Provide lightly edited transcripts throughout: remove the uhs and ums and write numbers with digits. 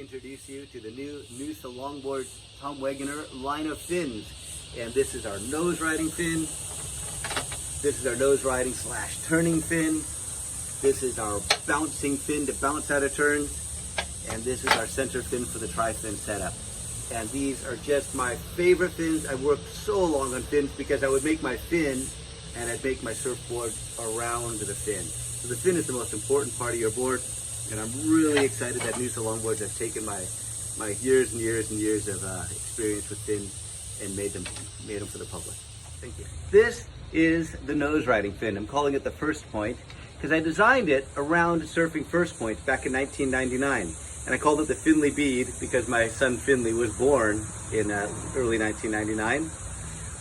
introduce you to the new Noosa Longboard Tom Wegener line of fins. And this is our nose riding fin. This is our nose riding / turning fin. This is our bouncing fin to bounce out of turns. And this is our center fin for the tri-fin setup. And these are just my favorite fins. I worked so long on fins because I would make my fin and I'd make my surfboard around the fin. So the fin is the most important part of your board. And I'm really excited that Noosa Longboards have taken my years and years and years of experience with fins and made them for the public. Thank you. This is the nose riding fin. I'm calling it the First Point because I designed it around surfing First Point back in 1999. And I called it the Finley Bead because my son Finley was born in early 1999.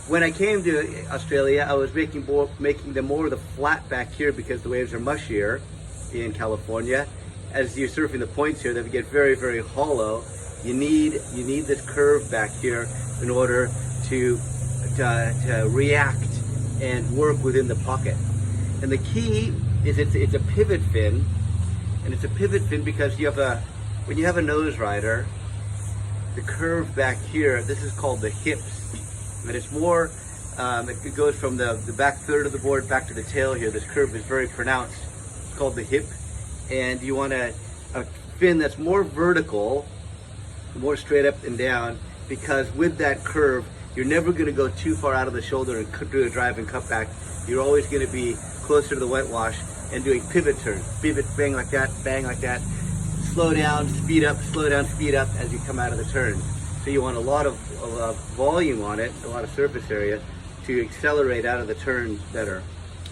When I came to Australia, I was making them more of the flat back here because the waves are mushier in California. As you're surfing the points here, they get very, very hollow. You need this curve back here in order to react and work within the pocket. And the key is it's a pivot fin, and it's a pivot fin because when you have a nose rider, the curve back here, this is called the hips, and it's more. It goes from the back third of the board back to the tail here. This curve is very pronounced. It's called the hip. And you want a fin that's more vertical, more straight up and down, because with that curve, you're never going to go too far out of the shoulder and do a drive and cut back. You're always going to be closer to the whitewash and doing pivot turns. Pivot, bang like that, slow down, speed up as you come out of the turn. So you want a lot of volume on it, a lot of surface area to accelerate out of the turn better,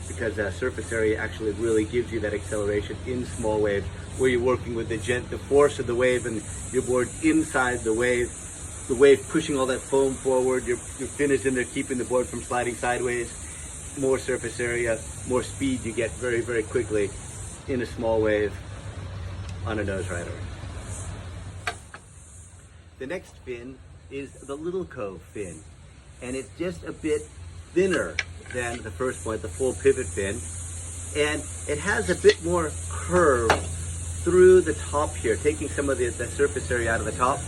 because surface area actually really gives you that acceleration in small waves where you're working with the force of the wave and your board inside the wave pushing all that foam forward. Your fin is in there keeping the board from sliding sideways. More surface area, more speed you get very, very quickly in a small wave on a nose rider. The next fin is the Little Cove fin, and it's just a bit thinner than the First Point, the full pivot fin, and it has a bit more curve through the top here, taking some of the surface area out of the top.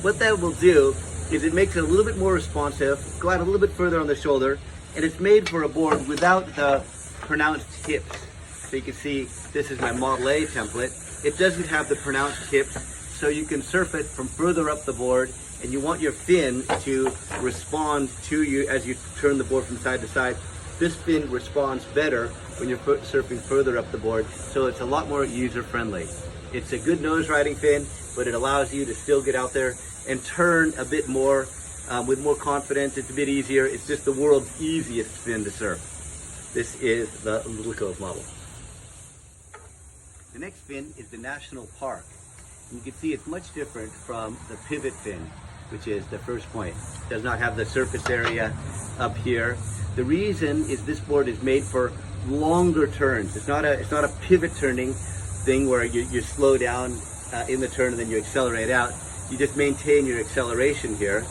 What that will do is it makes it a little bit more responsive, go out a little bit further on the shoulder, and it's made for a board without the pronounced hips. So you can see this is my Model A template. It doesn't have the pronounced hips, so you can surf it from further up the board, and you want your fin to respond to you as you turn the board from side to side. This fin responds better when you're surfing further up the board, so it's a lot more user-friendly. It's a good nose riding fin, but it allows you to still get out there and turn a bit more with more confidence. It's a bit easier. It's just the world's easiest fin to surf. This is the Little Cove model. The next fin is the National Park. And you can see it's much different from the pivot fin, which is the First Point. It does not have the surface area up here. The reason is this board is made for longer turns. It's not a pivot turning thing where you slow down in the turn and then you accelerate out. You just maintain your acceleration here.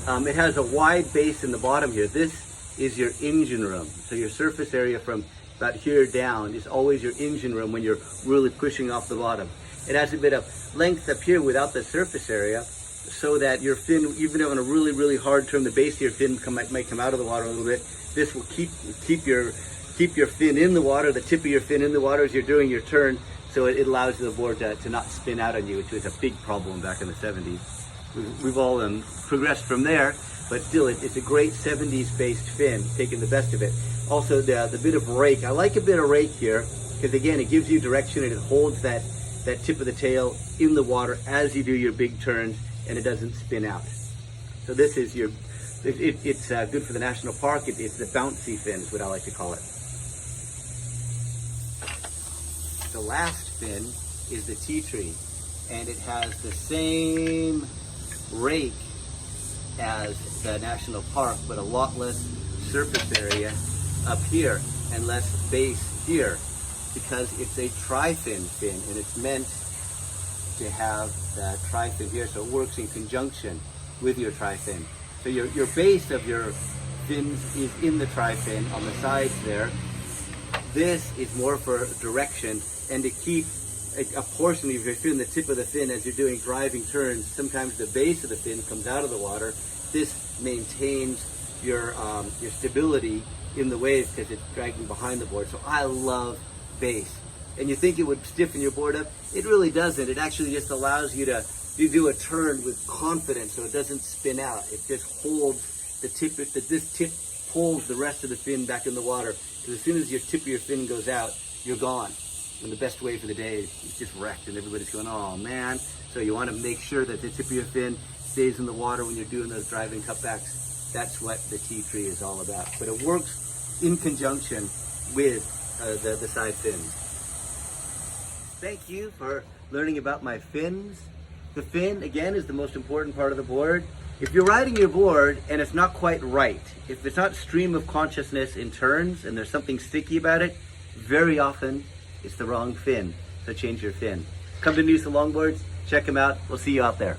It has a wide base in the bottom here. This is your engine room. So your surface area from about here down is always your engine room when you're really pushing off the bottom. It has a bit of length up here without the surface area, so that your fin, even on a really, really hard turn, the base of your fin might come out of the water a little bit. This will keep your fin in the water, the tip of your fin in the water as you're doing your turn, so it allows the board to not spin out on you, which was a big problem back in the 70s. We've all progressed from there, but still it's a great 70s based fin, taking the best of it. Also the bit of rake, I like a bit of rake here, because again it gives you direction and it holds that tip of the tail in the water as you do your big turns, and it doesn't spin out. So this is it's good for the National Park. It's the bouncy fin is what I like to call it. The last fin is the Tea Tree, and it has the same rake as the National Park, but a lot less surface area up here and less base here, because it's a tri-fin fin, and it's meant to have the tri-fin here, so it works in conjunction with your tri-fin. So your base of your fins is in the tri-fin on the sides there. This is more for direction and to keep a portion of your fin, the tip of the fin, as you're doing driving turns, sometimes the base of the fin comes out of the water. This maintains your stability in the waves because it's dragging behind the board. So I love base. And you think it would stiffen your board up? It really doesn't. It actually just allows you to do a turn with confidence so it doesn't spin out. It just holds the tip, this tip pulls the rest of the fin back in the water. Because as soon as your tip of your fin goes out, you're gone. And the best way for the day is just wrecked and everybody's going, oh man. So you want to make sure that the tip of your fin stays in the water when you're doing those driving cutbacks. That's what the T3 is all about. But it works in conjunction with the side fins. Thank you for learning about my fins. The fin, again, is the most important part of the board. If you're riding your board and it's not quite right, if it's not stream of consciousness in turns and there's something sticky about it, very often it's the wrong fin. So change your fin. Come to Noosa Longboards, check them out. We'll see you out there.